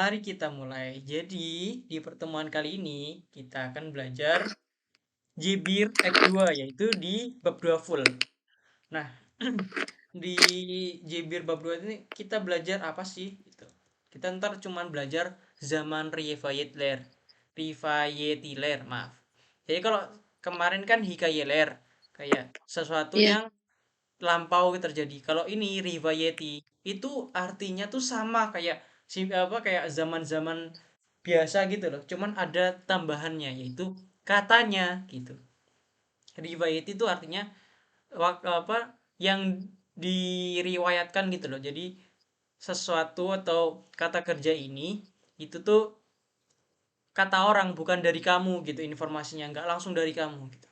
mari kita mulai. Jadi, di pertemuan kali ini kita akan belajar Jibir Act 2 yaitu di bab 2 full. Nah, di Jibir bab 2 ini kita belajar apa sih? Gitu. Kita ntar cuman belajar zaman Rivayetiler, maaf. Jadi kalau kemarin kan Hikayeler, kayak sesuatu Iya. yang lampau terjadi. Kalau ini Rivayeti itu artinya tuh sama kayak kayak zaman-zaman biasa gitu loh. Cuman ada tambahannya yaitu katanya gitu. Rivayeti itu artinya yang diriwayatkan gitu loh. Jadi sesuatu atau kata kerja ini itu tuh kata orang bukan dari kamu gitu informasinya nggak langsung dari kamu gitu.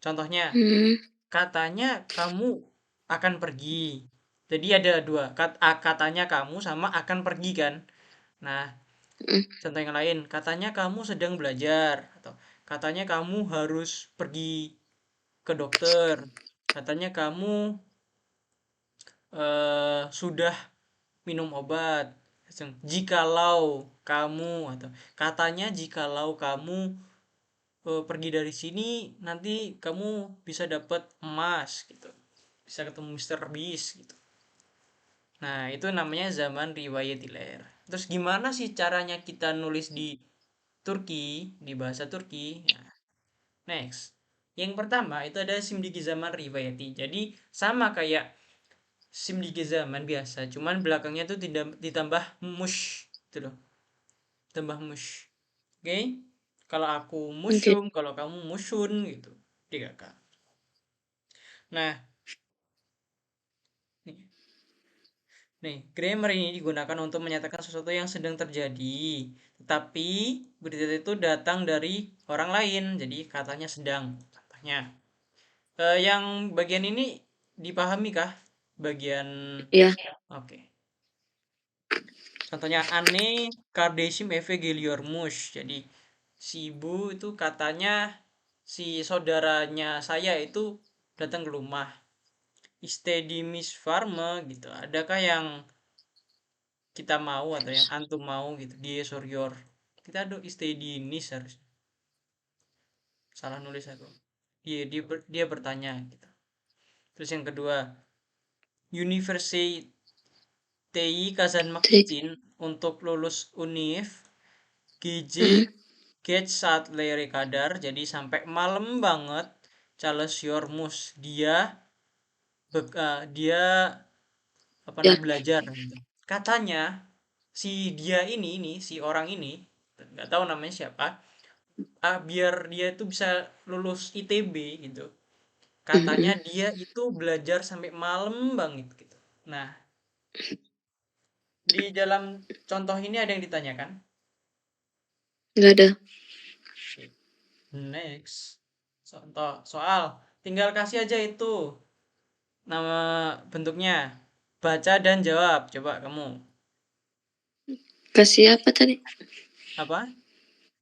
Contohnya Hmm. katanya kamu akan pergi. Jadi ada dua katanya kamu sama akan pergi kan. Nah, Hmm. contoh yang lain katanya kamu sedang belajar atau katanya kamu harus pergi ke dokter. Katanya kamu sudah minum obat. Jikalau kamu atau katanya jikalau kamu pergi dari sini nanti kamu bisa dapat emas gitu. Bisa ketemu Mister Beast gitu. Nah, itu namanya zaman riwayat Hilaire. Terus gimana sih caranya kita nulis di Turki, di bahasa Turki? Nah, next. Yang pertama itu ada simdiki zaman riwayati. Jadi sama kayak simdiki zaman biasa, cuman belakangnya tuh tidak ditambah mush, gitu loh. Tambah mush. Oke? Okay? Kalau aku Oke. mushum, kalau kamu mushun gitu. Tiga K. Nah, nih, grammar ini digunakan untuk menyatakan sesuatu yang sedang terjadi, tetapi berita itu datang dari orang lain, jadi katanya sedang. Contohnya, yang bagian ini dipahami kah? Bagian, Iya. oke. Contohnya, ane kardesim eve geliormush. Jadi, si ibu itu katanya si saudaranya saya itu datang ke rumah. Istedimis farma gitu. Adakah yang kita mau atau yang antum mau gitu dia sorior kita ada istedinis harus salah nulis aku dia bertanya gitu. Terus yang kedua University Kazan Makicin untuk lulus univ GJ Hmm. get saat lere kadar jadi sampai malam banget Charles Yormus dia apa Ya. namanya belajar gitu. Katanya ini si orang ini nggak tahu namanya siapa biar dia itu bisa lulus ITB gitu. Katanya Hmm. dia itu belajar sampai malam banget gitu. Nah, di dalam contoh ini ada yang ditanyakan? Nggak ada. Oke. Next. Contoh soal. Tinggal kasih aja itu nama bentuknya. Baca dan jawab. Coba kamu. Kasih apa tadi? Apa?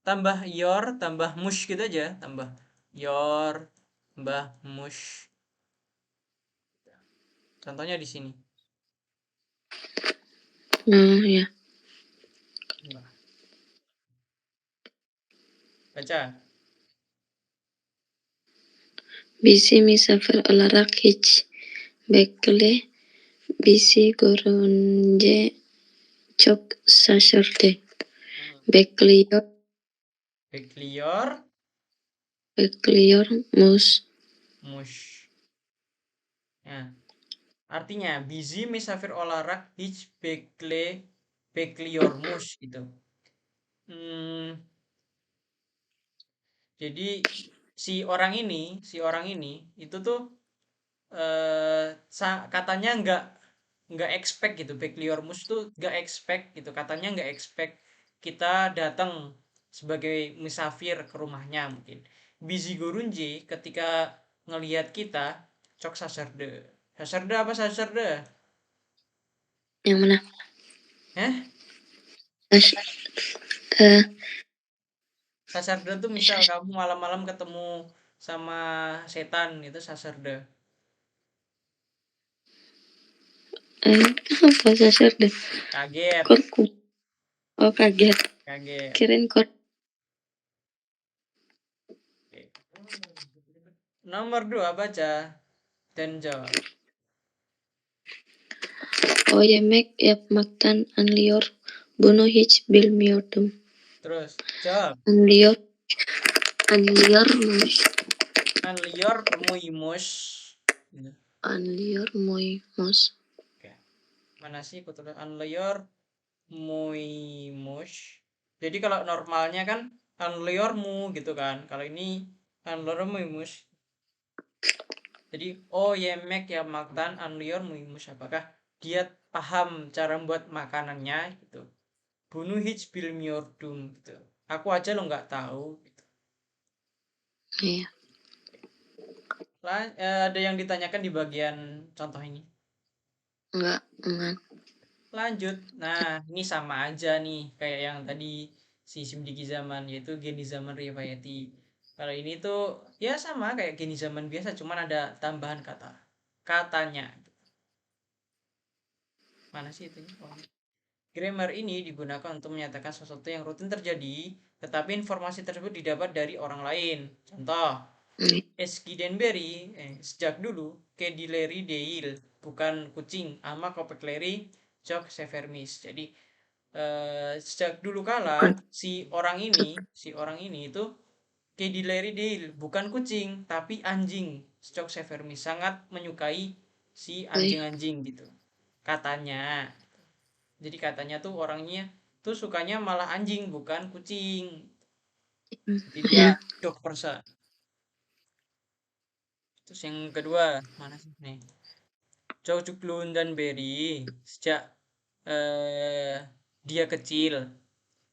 Tambah your, tambah mush gitu aja. Tambah your, tambah mush. Contohnya di sini. Hmm, ya. Nah, baca. Bisi misafir olarak hiç bekle. Bisi görünce çok şaşırdı. Bekliyor, Bekliyor, bekliyor mus. mush. Nah, artinya busy misafir olarak hiç bekliyormuş gitu. Hmm, jadi si orang ini itu tuh katanya nggak expect gitu. Bekliyormuş tuh nggak expect gitu. Katanya nggak expect kita datang sebagai musafir ke rumahnya mungkin. Busy Gurunji ketika ngelihat kita cok saserde. Saserde apa saserde? Yang mana? Hah? As, eh, Sasarda tuh misal kamu malam-malam ketemu sama setan itu sasarda. apa sasar deh? Kaget. Korku. Oh, kaget. Kaget. Kirain kor. Oke. Nomor 2 baca dan jawab. O yemek yapmaktan anlıyor. Bunu hiç bilmiyordum. Terus jawab. Anlıyor. Anlıyormuş. Anlior muimus. Gitu. Anlıyor muymuş? Oke. Mana sih aku tulis anlior muimus. Jadi kalau normalnya kan anliormu gitu kan. Kalau ini anlior muimus. Jadi oh yemek ya makan anlior muimus. Apakah dia paham cara membuat makanannya gitu. Bunuh hiç bilmiyordum gitu. Aku aja lo nggak tahu gitu. Iya. Ada yang ditanyakan di bagian contoh ini. Enggak. Lanjut. Nah, ini sama aja nih kayak yang tadi si Simdiki Zaman yaitu Geni Zaman Rifayati. Kalau ini tuh ya sama kayak Geni Zaman biasa cuman ada tambahan kata. Katanya. Mana sih itu? Oh. Grammar ini digunakan untuk menyatakan sesuatu yang rutin terjadi, tetapi informasi tersebut didapat dari orang lain. Contoh, Eskidenberry, sejak dulu, Kedileri Deil, bukan kucing, ama Kopekleri, Cok Severmis. Jadi, sejak dulu kala, si orang ini itu Kedileri Deil, bukan kucing, tapi anjing, Cok Severmis. Sangat menyukai si anjing-anjing gitu. Katanya. Jadi katanya tuh orangnya tuh sukanya malah anjing bukan kucing. Jadi dia Ya. dog person. Terus yang kedua mana sih nih? Chow Chuk Lun dan Berry sejak dia kecil.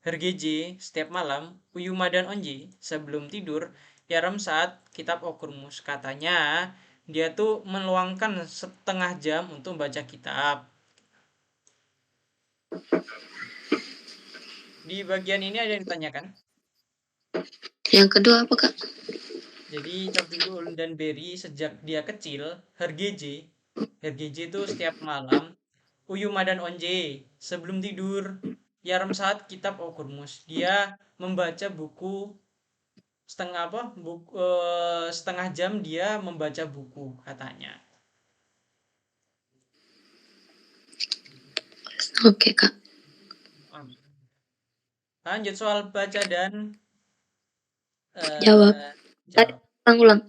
Hergeje setiap malam Uyuma dan Onji sebelum tidur Yaram saat kitab Okurmus katanya dia tuh meluangkan setengah jam untuk baca kitab. Di bagian ini ada yang ditanyakan. Yang kedua apa, Kak? Jadi Chokdulul dan Berry sejak dia kecil, Hergeje itu setiap malam, Uyuma dan Onje sebelum tidur, Yaram saat kitab Okurmus, dia membaca buku setengah jam dia membaca buku katanya. Oke, Kak. Lanjut soal baca dan Jawab. jawab. Ulang.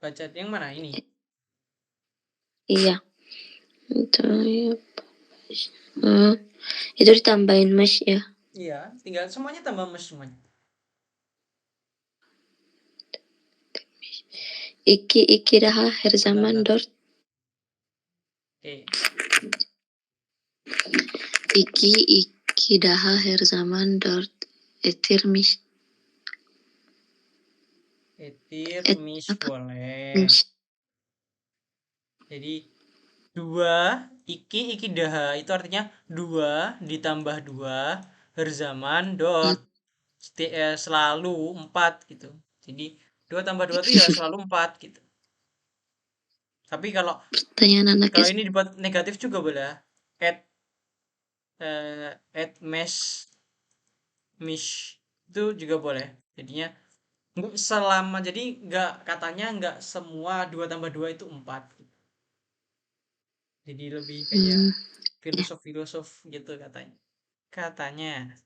Baca yang mana ini? Iya. Itu ya. Itu ditambahin mas ya. Iya, tinggal semuanya tambah mes semuanya. Iki daha her zaman Bentar. dört. Oke. İki daha her zaman dört etirmiş. Etirmis boleh. Jadi dua iki daha itu artinya dua ditambah dua berzaman dot selalu empat gitu. Jadi dua tambah dua itu ya selalu empat gitu. Tapi kalau Pertanyaan anak kalau S. ini dibuat negatif juga boleh. At at mish itu juga boleh. Jadinya nggak selama jadi nggak katanya nggak semua dua tambah dua itu empat. Jadi lebih kayak filosof-filosof gitu katanya. Katanya.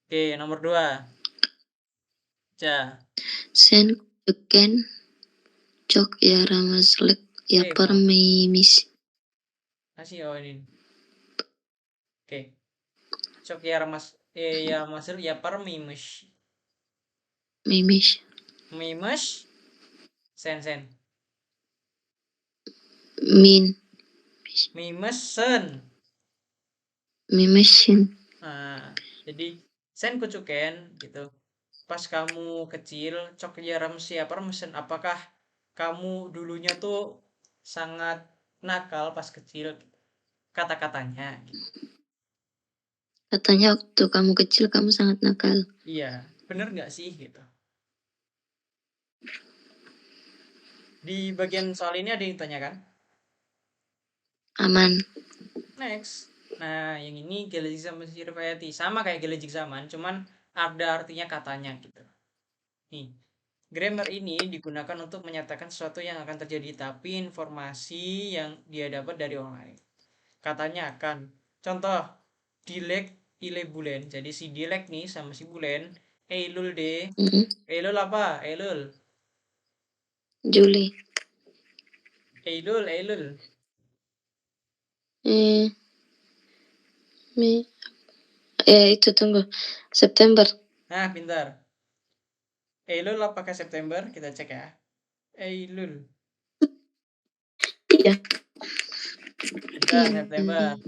Oke, nomor 2. Ja. Sen kutuken çok yaramazlık yapar Bang. mıymış? Kasih oh ini. Oke. Sok ya ramas ya masuk ya par mimus. Mıymış? Mimus sen. Min. Mimesen. Mıymışsın. Nah, jadi sen kucuken gitu. Pas kamu kecil, cok ya ramas ya par mesen apakah kamu dulunya tuh sangat nakal pas kecil kata-katanya gitu. Katanya waktu kamu kecil kamu sangat nakal. Iya, bener nggak sih gitu. Di bagian soal ini ada yang ditanyakan? Aman. Next. Nah, yang ini geologic zaman Sirvayati sama kayak geologic zaman, cuman ada artinya katanya gitu. Nih, grammar ini digunakan untuk menyatakan sesuatu yang akan terjadi, tapi informasi yang dia dapat dari orang lain. Katanya akan. Contoh, dilek ile bulen. Jadi si dilek nih sama si bulen, Eilul deh. Mm-mm. Eilul apa? Eilul. Juli. Eilul, Eilul. Eh, Mei. Itu tunggu. September. Nah, pintar. Eilul apakah September? Kita cek ya. Eilul. Iya. Pintar, September.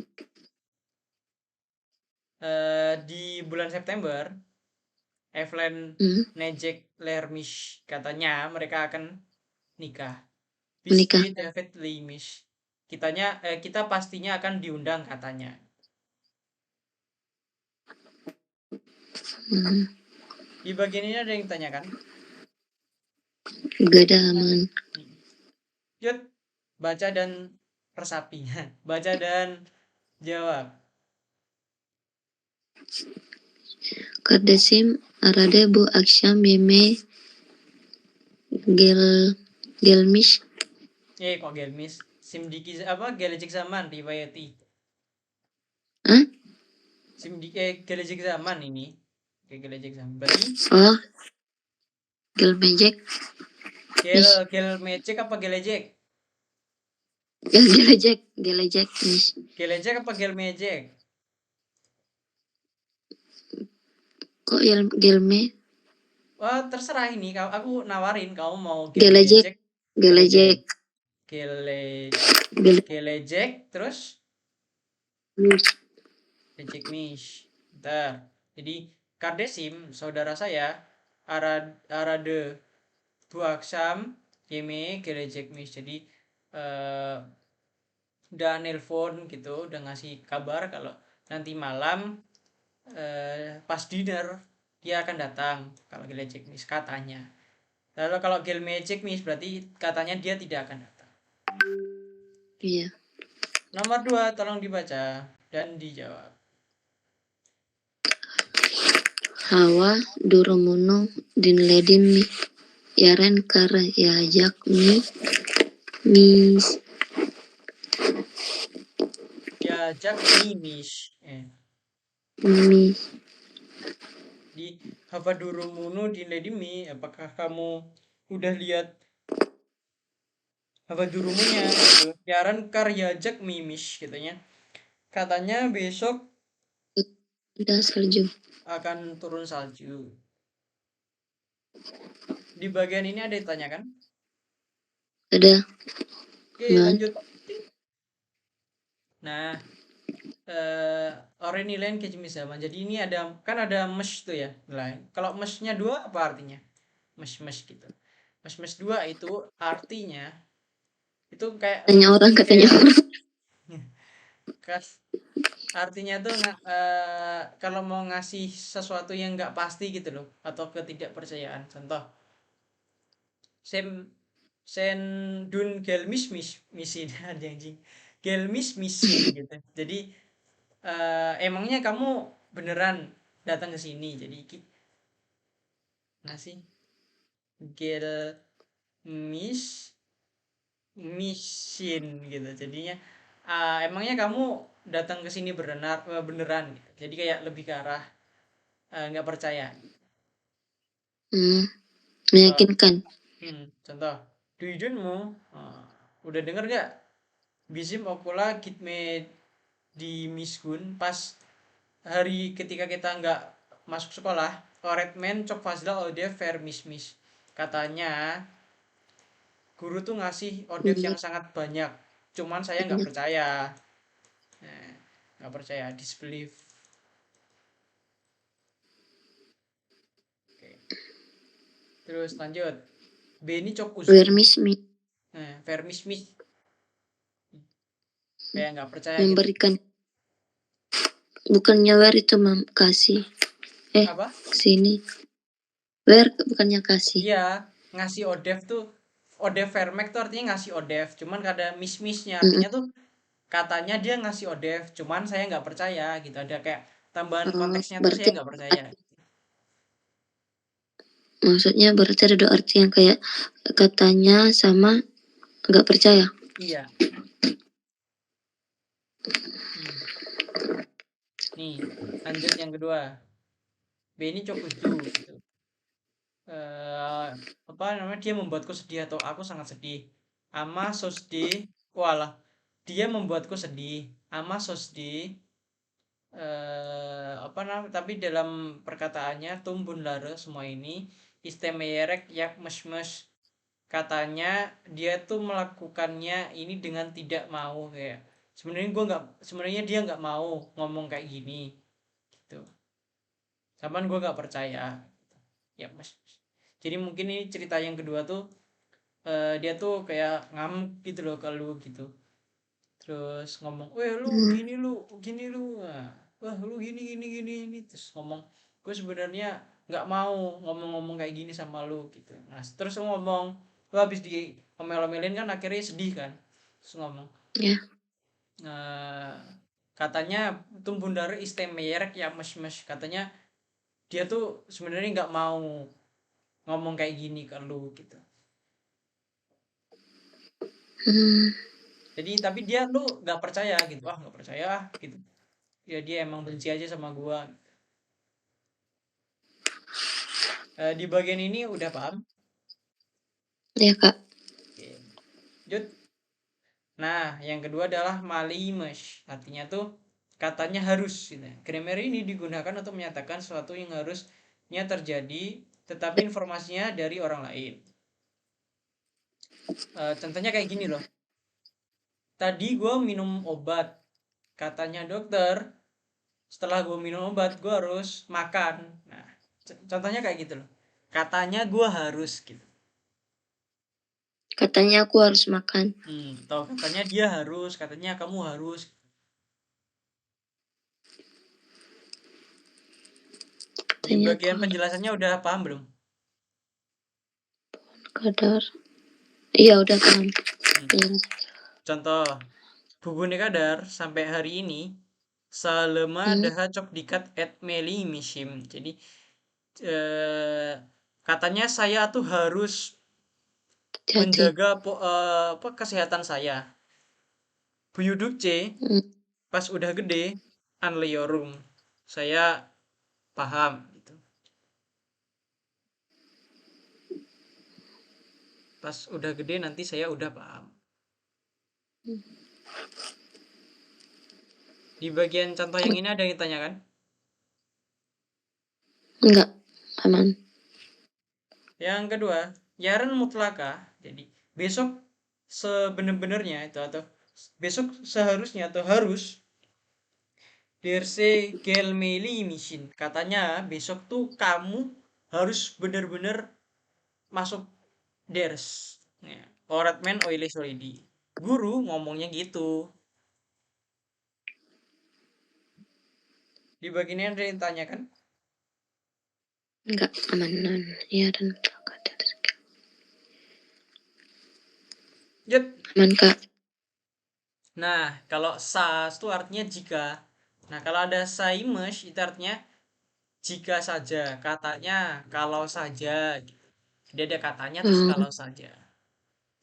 Di bulan September, Evelyn Hmm. Nejek Lermish katanya mereka akan nikah. Menikah. Biscuit David Limish. Kita pastinya akan diundang katanya. Hmm. Di bagian ini ada yang ditanyakan. Gak ada aman. Yud, baca dan resapi. Baca dan jawab. Kardesim arade bu akşam yemeği gelmiş. Kok gelmis? Simdiki apa? Gelecek zaman riwayati. Hah? Gelecek zaman ini. Gelecek zaman. Berarti Oh, gelmeyecek. gelmecek apa gelecek? Gelecekmiş. Gelecek apa gelmejek? Kok gelme? Wah, terserah ini. Aku nawarin kamu mau Gelecek. gelmejek, gelecek, Gelecek. gele, gelecek, terus Gelmiş. ejek mish. Bentar. Jadi Kardesim, saudara saya, arade buaksam, yeme, gelecek mish. Jadi eh, udah nelpon gitu, udah ngasih kabar kalau nanti malam pas dinner dia akan datang kalau gelecek mish katanya. Lalu kalau Gel Magic Miss berarti katanya dia tidak akan datang. Iya. Nomor 2 tolong dibaca dan dijawab. Hawa durumunu dinledin mi yaren kar yajak mis Ya Jack Mimish. mi Di Hava Durumunu di Lady Mi. Apakah kamu udah lihat Hava Durumunya gitu? Yaran karya Jack Mimish katanya. Katanya besok udah salju. akan turun salju. Di bagian ini ada yang ditanyakan? Ada Oke, man. lanjut. Nah, Orenilen Kejimisaman. Jadi ini ada mesh tuh ya. Nah, kalau meshnya dua apa artinya? Mesh gitu. Mesh dua itu artinya itu kayak Tanya orang katanya skincare. orang. Kas artinya tuh kalau mau ngasih sesuatu yang nggak pasti gitu loh atau ketidakpercayaan. Contoh, sem sen dun gelmis misin ada anjing. Gelmis misin gitu. Jadi emangnya kamu beneran datang ke sini jadi ngasih gel misin gitu jadinya emangnya kamu datang ke sini beneran gitu. Jadi kayak lebih ke arah nggak percaya Hmm, contoh meyakinkan. contoh duidunmu udah denger gak bisim okula gitme di miskun pas hari ketika kita nggak masuk sekolah oretmen cok fazla ode fair mismis katanya guru tuh ngasih odef Iya. yang sangat banyak cuman saya nggak percaya. Nah, nggak percaya disbelief. Oke. Terus lanjut Beni cok uzgul. Vermis mi Nah, vermismis kayak nggak percaya gitu memberikan. Bukannya where itu kasih. apa Sini. Where bukannya kasih. iya ngasih odef tuh odef vermek tuh artinya ngasih odef cuman ada mismisnya Mm-mm. artinya tuh katanya dia ngasih ODEF, cuman saya nggak percaya gitu. Ada kayak tambahan konteksnya tuh saya Berarti nggak percaya. maksudnya berarti ada dua arti yang kayak katanya sama nggak percaya. Iya. Hmm. Nih, lanjut yang kedua. Benny Cokuju gitu. eh Apa namanya, dia membuatku sedih atau aku sangat sedih. Ama so sedih. Walah, dia membuatku sedih. Ama so sedih. Apa namanya, tapi dalam perkataannya tumbun lare semua ini istemeyerek yak mes katanya dia tuh melakukannya ini dengan tidak mau, kayak sebenarnya dia nggak mau ngomong kayak gini gitu. Cuman gue nggak percaya ya mas. Jadi mungkin ini cerita yang kedua tuh, dia tuh kayak ngamuk gitu loh ke lu gitu, terus ngomong, weh lu Hmm, gini lu gini lu, nah, wah lu gini gini gini ini, terus ngomong gue sebenarnya nggak mau ngomong-ngomong kayak gini sama lu gitu. Nah terus ngomong, lu habis di omel-omelin kan akhirnya sedih kan, terus ngomong, ya. eh, katanya tumbun dari istemeyerek ya mes mes, katanya dia tuh sebenarnya nggak mau ngomong kayak gini ke lu gitu. Hmm, Jadi tapi dia lu nggak percaya gitu, ah nggak percaya ah gitu, ya dia emang benci aja sama gua. Di bagian ini udah paham. ya kak. Oke, lanjut. Nah yang kedua adalah malimes, artinya tuh katanya harus gitu. Grammar ini digunakan untuk menyatakan sesuatu yang harusnya terjadi tetapi informasinya dari orang lain. Contohnya kayak gini loh, tadi gue minum obat, katanya dokter setelah gue minum obat gue harus makan. Nah contohnya kayak gitu loh, katanya gue harus gitu. Katanya aku harus makan. Atau katanya dia harus, katanya kamu harus. Di Katanya aku bagian harus penjelasannya udah paham belum? kadar. Iya udah paham. Hmm. Iya. Contoh, Bubune Kadar sampai hari ini Salema Hmm, daha cok dikat et meli misim. Jadi eh, katanya saya tuh harus hati-hati. menjaga apa, kesehatan saya. Buyuduk C Hmm, pas udah gede anliorum. Saya paham gitu. Pas udah gede nanti saya udah paham. Di bagian contoh yang ini ada yang ditanyakan? enggak, aman. Yang kedua, Yaren mutlaka. Jadi besok sebenar-benarnya itu, atau besok seharusnya atau harus derse gelmeli mission. Katanya besok tuh kamu harus benar-benar masuk ders. Ya, Oratmen oile solidi. Guru ngomongnya gitu. Di bagian ini ada yang ditanyakan? Enggak, aman. Iya dan kadar. Jut. Aman kak. Nah, kalau sas itu artinya jika. Nah, kalau ada saimesh itu artinya jika saja, katanya, kalau saja. Jadi ada katanya terus Hmm, kalau saja.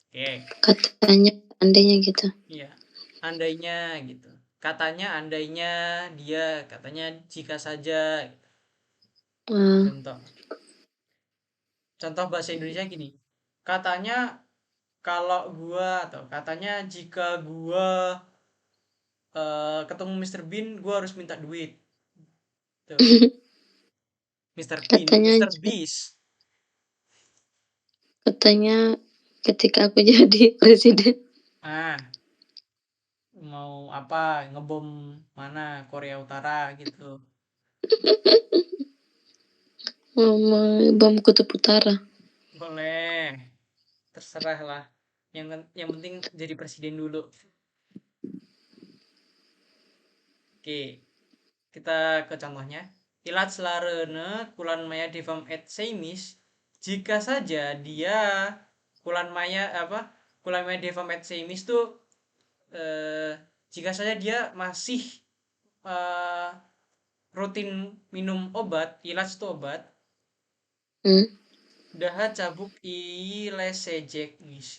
Oke, katanya andainya gitu. iya. Andainya gitu. Katanya andainya dia, katanya jika saja. Hmm, Contoh. Contoh bahasa Indonesia gini. Katanya kalau gua, atau katanya jika gua ketemu Mr. Bean, gua harus minta duit. Tuh, Mr. Bean, katanya Mr. Beast. katanya ketika aku jadi presiden. Ah, mau apa, ngebom mana, Korea Utara gitu. Bom kutub utara. Boleh, terserah lah. Yang penting jadi presiden dulu. Oke, kita ke contohnya. Ilat selarene kulan maya devam et seimis. Jika saja dia kulan maya apa? Kulan maya devam et seimis tuh, eh, Jika saja dia masih rutin minum obat, ilas itu obat, Hmm, daha cabuk ilesejeknis.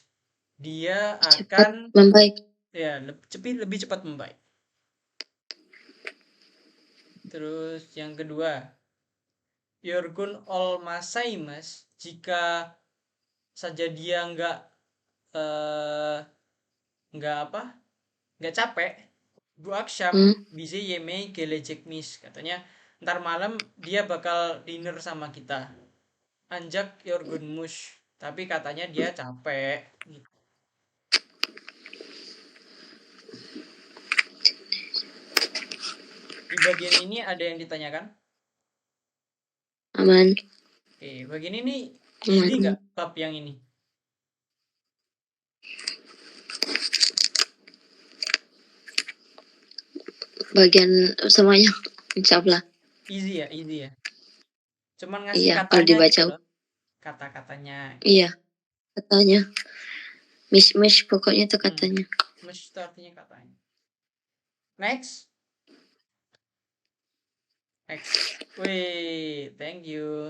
Dia cepat akan membaik. ya lebih cepat membaik. Terus yang kedua, Yorgun Olmasaimas, jika saja dia eh, nggak apa nggak capek, bu akşam Hmm, bize yemeğe gelecekmiş, katanya ntar malam dia bakal dinner sama kita. Anjak yorgunmuş, tapi katanya dia capek. Di bagian ini ada yang ditanyakan? aman, Oke, bagian ini easy aman. nggak bab yang ini? Bagian semuanya, insya Allah. Easy ya, easy ya. Cuman ngasih Iya, kalau katanya dibaca. gitu loh, kata-katanya. Iya, katanya. Mish pokoknya itu Hmm, katanya. mesti artinya katanya. Next, next. Wih, thank you.